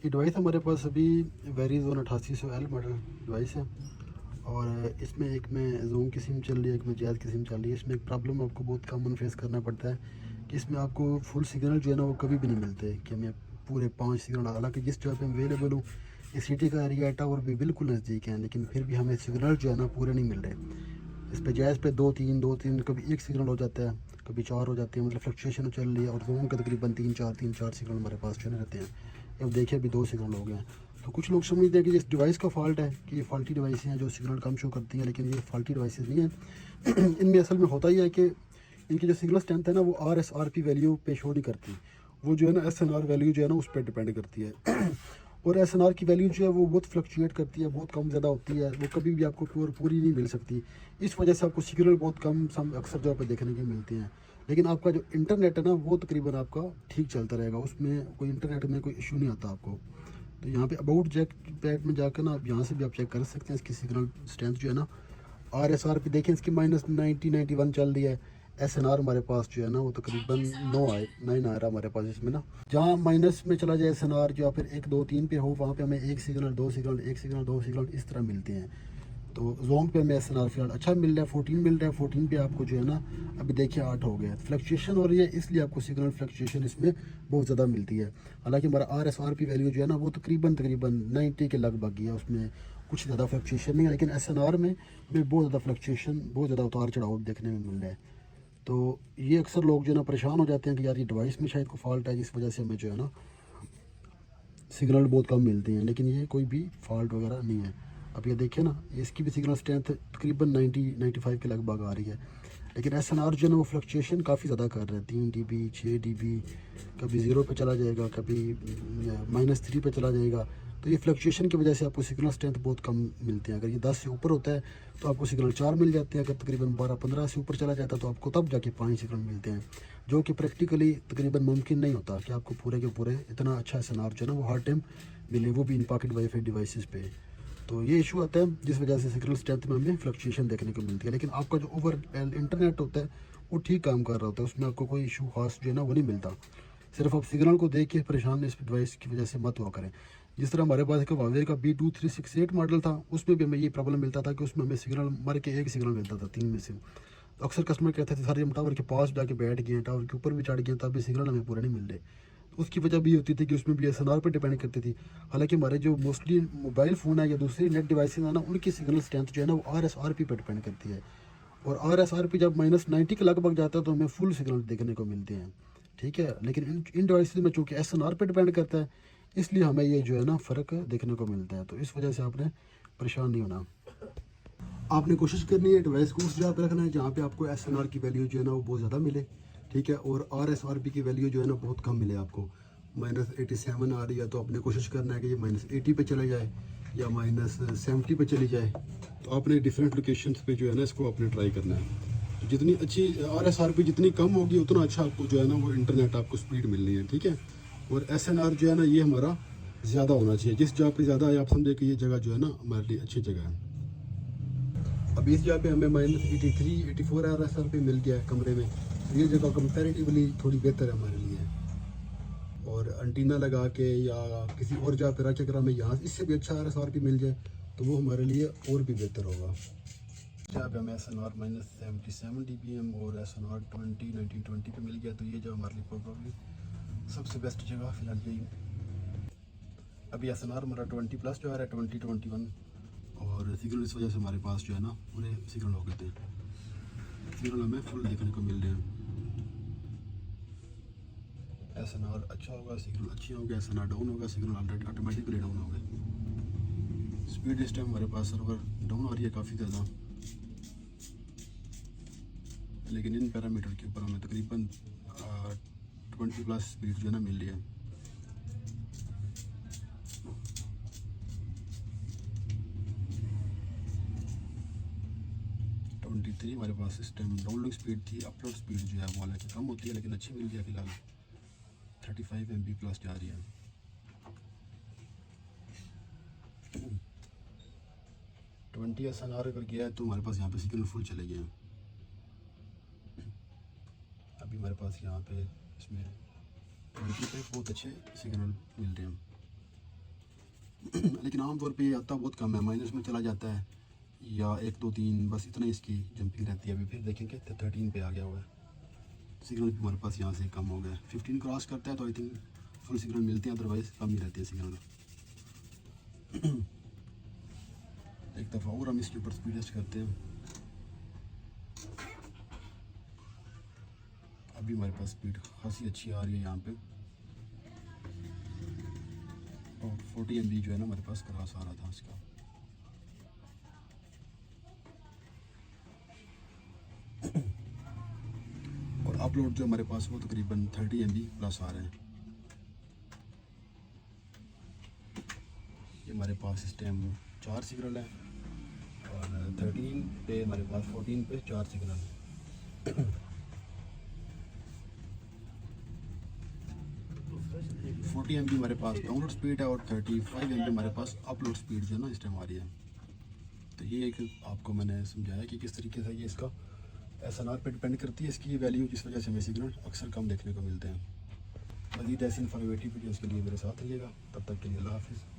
ये डिवाइस हमारे पास अभी वेरीजोन 8800L मॉडल डिवाइस है। और इसमें एक में जूम की सिम चल रही है, एक में जैज़ की सिम चल रही है। इसमें एक प्रॉब्लम आपको बहुत कॉमन फेस करना पड़ता है कि इसमें आपको फुल सिग्नल जो है ना वो कभी भी नहीं मिलते कि हमें पूरे 5 सिग्नल, हालांकि जिस जगह पे अवेलेबल हूँ इस सिटी का एरिया टावर भी बिल्कुल नज़दीक है, लेकिन फिर भी हमें सिग्नल जो है ना पूरे नहीं मिल रहे। इस पे जैज़ पे दो तीन कभी एक सिग्नल हो जाता है, कभी 4 हो जाती है, मतलब फ्लक्चुएशन चल रही है। और जूम का तकरीबन तीन चार सिग्नल हमारे पास जो है रहते हैं। अब देखिए अभी 2 सिग्नल हो गए हैं। तो कुछ लोग समझते हैं कि इस डिवाइस का फॉल्ट है, कि ये फॉल्टी डिवाइस हैं जो सिग्नल कम शो करती हैं, लेकिन ये फॉल्टी डिवाइसेस नहीं है। इनमें असल में होता ही है कि इनकी जो सिग्नल स्ट्रेंथ है ना वो RSRP वैल्यू पे शो नहीं करती। वो जो है ना SNR वैल्यू जो है ना उस पर डिपेंड करती है। और SNR की वैल्यू जो है वो बहुत फ्लक्चुएट करती है, बहुत कम ज़्यादा होती है, वो कभी भी आपको पूरी नहीं मिल सकती। इस वजह से आपको सिग्नल बहुत कम अक्सर जगह पर देखने के मिलते हैं। लेकिन आपका जो इंटरनेट है ना वो तकरीबन आपका ठीक चलता रहेगा, उसमें कोई इंटरनेट में कोई इशू नहीं आता आपको। तो यहाँ पे अबाउट जैक पैड में जाकर ना आप यहाँ से भी आप चेक कर सकते हैं इसकी सिग्नल स्ट्रेंथ जो है ना। RSRP देखें इसकी -90 91 चल रही है। SNR हमारे पास जो है ना वो तकरीबन 9 आ रहा हमारे पास इसमें ना। जहाँ माइनस में चला जाए SNR जो फिर 1 2 3 पे हो, वहाँ पे हमें एक सिग्नल दो सिग्नल एक सिग्नल दो सिग्नल इस तरह मिलते हैं। तो जोंग पे हमें SNR फिलहाल अच्छा मिल रहा है, 14 मिल रहा है। 14 पे आपको जो है ना अभी देखिए 8 हो गया। फ्लक्चुएशन हो रही है इसलिए आपको सिग्नल फ्लक्चुएशन इसमें बहुत ज़्यादा मिलती है। हालांकि हमारा RSRP वैल्यू जो है ना वो तकरीबन तकरीबन 90 के लगभग ही है, उसमें कुछ ज़्यादा फ्लक्चुएशन नहीं है। लेकिन SNR में हमें बहुत ज़्यादा फ्लक्चुएशन, बहुत ज़्यादा उतार चढ़ाव देखने में मिल रहा है। तो ये अक्सर लोग जो है ना परेशान हो जाते हैं कि यार ये डिवाइस में शायद कोई फॉल्ट है जिस वजह से हमें जो है ना सिग्नल बहुत कम मिलते हैं, लेकिन ये कोई भी फॉल्ट वगैरह नहीं है। अब ये देखिए ना इसकी भी सिग्नल स्ट्रेंथ तकरीबन 90 95 के लगभग आ रही है। लेकिन SNR जो है ना वो फ्लक्चुएशन काफ़ी ज़्यादा कर रहा है, 3 dB 6 dB, कभी 0 पे चला जाएगा, कभी -3 पे चला जाएगा। तो ये फ्लक्चुएशन की वजह से आपको सिग्नल स्ट्रेंथ बहुत कम मिलते हैं। अगर ये 10 से ऊपर होता है तो आपको सिग्नल 4 मिल जाते हैं, अगर तकरीबन 12 15 से ऊपर चला जाता है तो आपको तब जाके 5 सिग्नल मिलते हैं, जो कि प्रैक्टिकली तकरीबन मुमकिन नहीं होता कि आपको पूरे के पूरे इतना अच्छा SNR जो है ना वो हर टाइम मिले, वो भी इन पॉकेट वाईफाई डिवाइसेस पे। तो ये इशू आता है जिस वजह से सिग्नल स्ट्रेंथ में हमें फ्लक्चुएशन देखने को मिलती है। लेकिन आपका जो ओवर इंटरनेट होता है वो ठीक काम कर रहा होता है, उसमें आपको कोई इशू खास जो है ना वो नहीं मिलता। सिर्फ आप सिग्नल को देख के परेशान इस डिवाइस की वजह से मत हुआ करें। जिस तरह हमारे पास एक वावे का B2368 मॉडल था, उसमें भी हमें ये प्रॉब्लम मिलता था कि उसमें हमें सिग्नल मर के एक सिग्नल मिलता था 3 में से। तो अक्सर कस्टमर कहते थे सर हम टावर के पास जाके बैठ गए, टावर के ऊपर भी चढ़ गए, तब भी सिग्नल हमें पूरे नहीं मिल रहे। तो उसकी वजह भी होती थी कि उसमें भी SNR पर डिपेंड करती थी। हालांकि हमारे जो मोस्टली मोबाइल फ़ोन है या दूसरी नेट डिवाइसेज है ना उनकी सिग्नल स्ट्रेंथ जो है ना वो RSRP पर डिपेंड करती है। और RSRP जब -90 के लगभग जाता है तो हमें फुल सिग्नल देखने को मिलते हैं। ठीक है, लेकिन इन डिवाइसेज में चूँकि SNR पे डिपेंड करता है इसलिए हमें ये जो है ना फ़र्क देखने को मिलता है। तो इस वजह से आपने परेशान नहीं होना। आपने कोशिश करनी है डिवाइस को उस जगह पे रखना है जहाँ पे आपको SNR की वैल्यू जो है ना वो बहुत ज़्यादा मिले। ठीक है, और RSRP की वैल्यू जो है ना बहुत कम मिले आपको। -87 आ रही है तो आपने कोशिश करना है कि ये -80 पे चले जाए या -70 पे चली जाए। तो आपने डिफरेंट लोकेशंस पे जो है ना इसको आपने ट्राई करना है। तो जितनी अच्छी RSRP जितनी कम होगी उतना अच्छा आपको जो है ना वो इंटरनेट आपको स्पीड मिलनी है। ठीक है, और SNR जो है ना ये हमारा ज़्यादा होना चाहिए। जिस जगह पे ज़्यादा है आप समझे कि ये जगह जो है ना हमारे लिए अच्छी जगह है। अब इस जगह पे हमें -83 84 RSRP मिल गया है कमरे में, तो ये जगह कंपैरेटिवली थोड़ी बेहतर है हमारे लिए। और एंटीना लगा के या किसी और जगह पे रख कर हमें यहाँ इससे भी अच्छा RSRP मिल जाए तो वो हमारे लिए और भी बेहतर होगा। जहाँ पे हमें SNR -77 dBm और SNR 20 पे मिल गया, तो ये जो हमारे लिए प्रॉब्लम सबसे बेस्ट जगह फिलहाल यही। अभी SNR हमारा 20+ जो आ रहा है 20 21, और सिग्नल इस वजह से हमारे पास जो है ना पूरे सिग्नल हो गए थे। सिग्नल हमें फुल देखने को मिल रहे हैं। SNR अच्छा होगा सिग्नल अच्छी होगा, SNR डाउन होगा सिग्नल ऑलरेडी ऑटोमेटिकली डाउन होगा। स्पीड इस टाइम हमारे पास सर्वर डाउन आ रही है काफ़ी ज़्यादा, लेकिन इन पैरामीटर के ऊपर हमें तकरीबन 20+ स्पीड जो है ना मिल रही है। थ्री हमारे पास इस टाइम डाउनलोडिंग स्पीड थी। अपलोड स्पीड जो है वो हालांकि कम होती है लेकिन अच्छी मिल गई है। फिलहाल 35 MB+ जा रही है। 20 SNR अगर गया है तो हमारे पास यहाँ पे सिग्नल फुल चले गए हैं। अभी हमारे पास यहाँ पे इसमें 20 पे बहुत अच्छे सिग्नल मिल रहे हैं। लेकिन आमतौर पे ये आता बहुत कम है, माइनस में चला जाता है या 1 2 3 बस इतना ही इसकी जंपिंग रहती है। अभी फिर देखेंगे 13 पे आ गया हुआ है, सिग्नल भी हमारे पास यहाँ से कम हो गया। 15 क्रॉस करता है तो आई थिंक फुल सिग्नल मिलते हैं, अदरवाइज़ कम ही रहते हैं सिग्नल। एक दफ़ा और हम इसके ऊपर स्पीड टेस्ट करते हैं। अभी हमारे पास स्पीड खासी अच्छी आ रही है यहाँ पे, और 40 MB जो है ना हमारे पास क्रॉस आ रहा था इसका। और अपलोड जो हमारे पास वो तकरीबन 30 MB प्लस आ रहे हैं। ये हमारे पास इस टाइम 4 सिग्नल है, और 13 पे हमारे पास 14 पे 4 सिग्नल। 40 MB हमारे पास डाउनलोड स्पीड है, और 35 MB हमारे पास अपलोड स्पीड जो है ना इस टाइम आ रही है। तो ये एक आपको मैंने समझाया कि किस तरीके से ये इसका SNR पे डिपेंड करती है इसकी वैल्यू, जिस वजह से हमें सिग्नल अक्सर कम देखने को मिलते हैं। मज़ीद ऐसी इन्फॉर्मेटिव वीडियोज़ के लिए मेरे साथ रहिएगा। तब तक के लिए अल्लाह हाफिज़।